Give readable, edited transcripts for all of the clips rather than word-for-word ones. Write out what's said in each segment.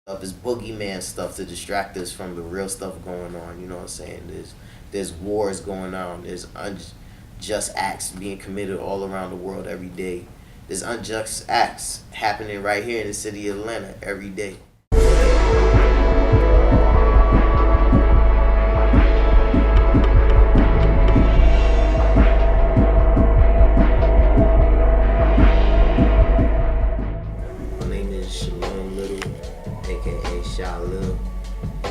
Of this boogeyman stuff to distract us from the real stuff going on. You know what I'm saying? There's wars going on. There's unjust acts being committed all around the world every day. There's unjust acts happening right here in the city of Atlanta every day. My name is ShalomLittle, aka Sha'Lil. I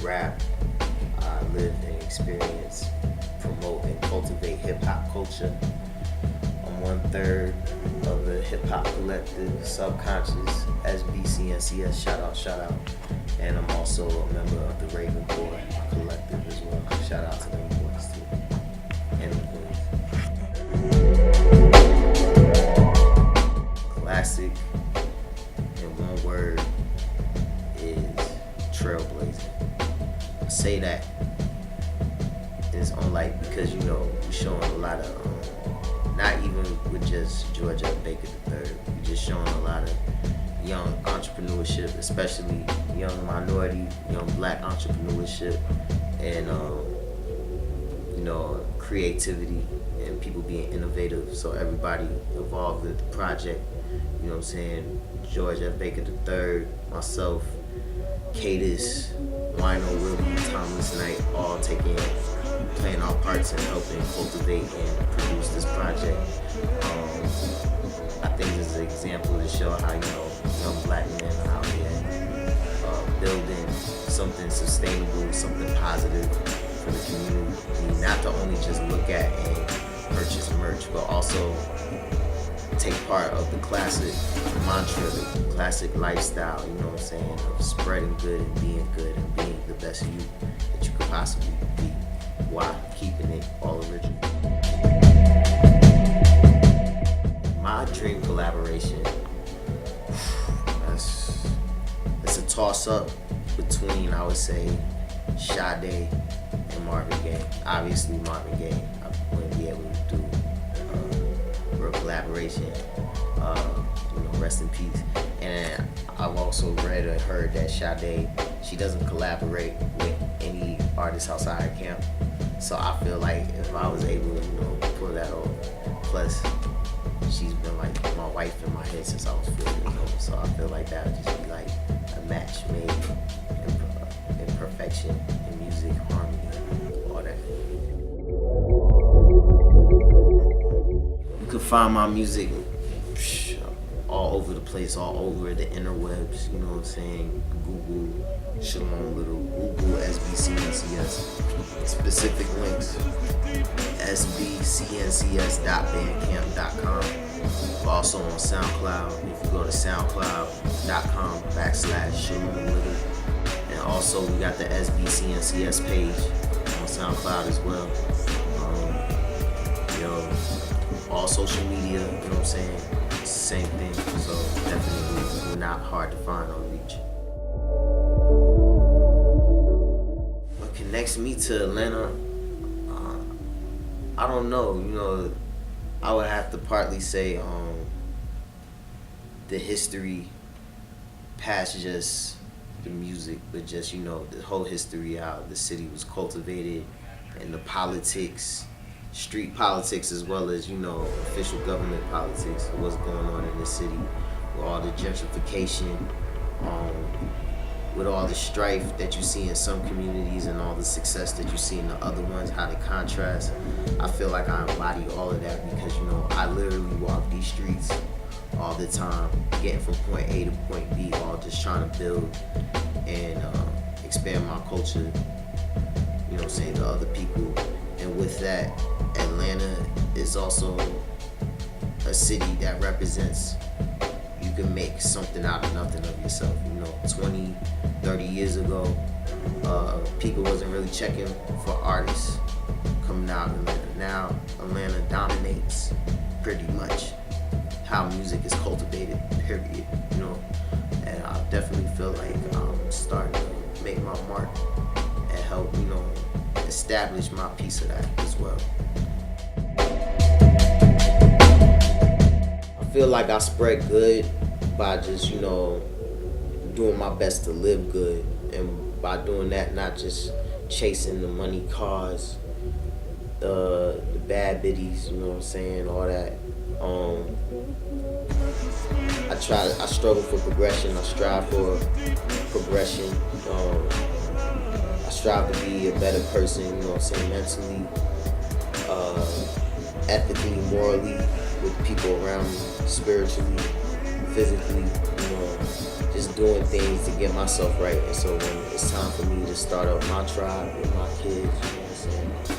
rap, I live and experience, promote and cultivate hip-hop culture. I'm 1/3 of the hip-hop collective, Subconscious, SBCNCS, shout out. And I'm also a member of the Raven Boy collective as well. Shout out to them boys too. And the boys. Classic, in one word, is trailblazing. I say that it's on because we're showing a lot of not even with just Georgia Baker III, we're just showing a lot of young entrepreneurship, especially young minority, young black entrepreneurship, and creativity and people being innovative. So everybody involved with the project, you know what I'm saying? George F. Baker III, myself, Cadis, Wino Willie, Thomas Knight, all playing our parts in helping cultivate and produce this project. I think this is an example to show how young black men are out here building something sustainable, something positive for the community. Not to only just look at and purchase merch, but also take part of the classic mantra, the classic lifestyle, you know what I'm saying, of spreading good and being the best you that you could possibly be while keeping it all original. My dream collaboration, it's a toss-up between, I would say, Sade and Marvin Gaye. Obviously Marvin Gaye, I wouldn't be able to do real collaboration, rest in peace. And I've also read or heard that Sade, she doesn't collaborate with any artist outside her camp. So I feel like if I was able to, pull that off, plus she's been like my wife in my head since I was 4 years old. So I feel like that would just be like a match made in perfection, in music, harmony, all that. You can find my music all over the place, all over the interwebs, you know what I'm saying? Google ShalomLittle, Google SBCNCS, specific links, sbcncs.bandcamp.com. Also on SoundCloud, if you go to soundcloud.com/ShalomLittle. And also we got the SBCNCS page on SoundCloud as well. All social media, you know what I'm saying? Same thing, so definitely not hard to find or reach. What connects me to Atlanta, I don't know, I would have to partly say the history past just the music, but just, the whole history, how the city was cultivated, and the politics, street politics, as well as, official government politics, what's going on in the city, with all the gentrification, with all the strife that you see in some communities and all the success that you see in the other ones, how they contrast. I feel like I embody all of that because, I literally walk these streets all the time, getting from point A to point B, all just trying to build and expand my culture, to other people. And with that, Atlanta is also a city that represents, you can make something out of nothing of yourself. 20, 30 years ago, people wasn't really checking for artists coming out of Atlanta. Now, Atlanta dominates pretty much how music is cultivated, period. And I definitely feel like I'm starting to make my mark and help, establish my piece of that as well. I feel like I spread good by just, doing my best to live good, and by doing that, not just chasing the money, cars, the bad biddies, you know what I'm saying, all that. I struggle for progression. I strive for progression. I strive to be a better person, you know what I'm saying, mentally, ethically, morally, with people around me, spiritually, physically, you know, just doing things to get myself right. And so when it's time for me to start up my tribe with my kids, you know what I'm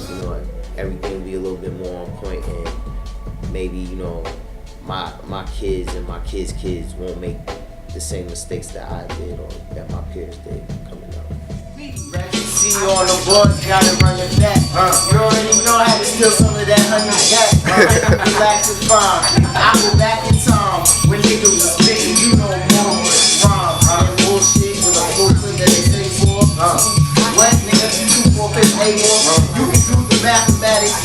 saying, you know, everything will be a little bit more on point, and maybe, you know, my kids and my kids' kids won't make the same mistakes that I did or that my peers did coming up. See you on the board, gotta run it back. You already know how to steal some of that honey jack. Relax and fine. I go back in time when niggas was spitting, you know more rhyme. And bullshit with a full clip that they say for. What nigga? 2, 4, 5, 8 more. You can do the mathematics.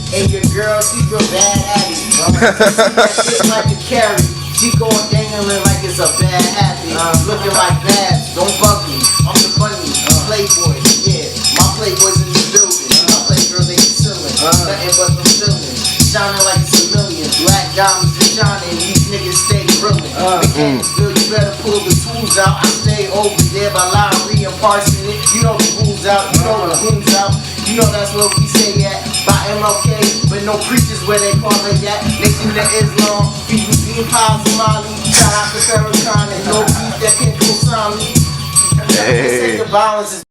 And your girl, she real bad at it. She like a carry. She going dangling like it's a bad habit. Looking like bad, don't bug me. I'm the bunny, playboy, yeah. My playboys in the building. My playgirls ain't chillin', nothing but them feelin'. Shining like it's a million. Black diamonds are shining, these niggas stay grillin'. Mechanicsville, you better pull the tools out. I stay over there by Lowry and Parsons. You know the rules out, you know the rooms out. You know that's what we say at by MLK, but no preachers where they call it at. Nation of Islam, people being piles of Mali. Shout out to Farrakhan and no beef that can co-sign me. They say the violence is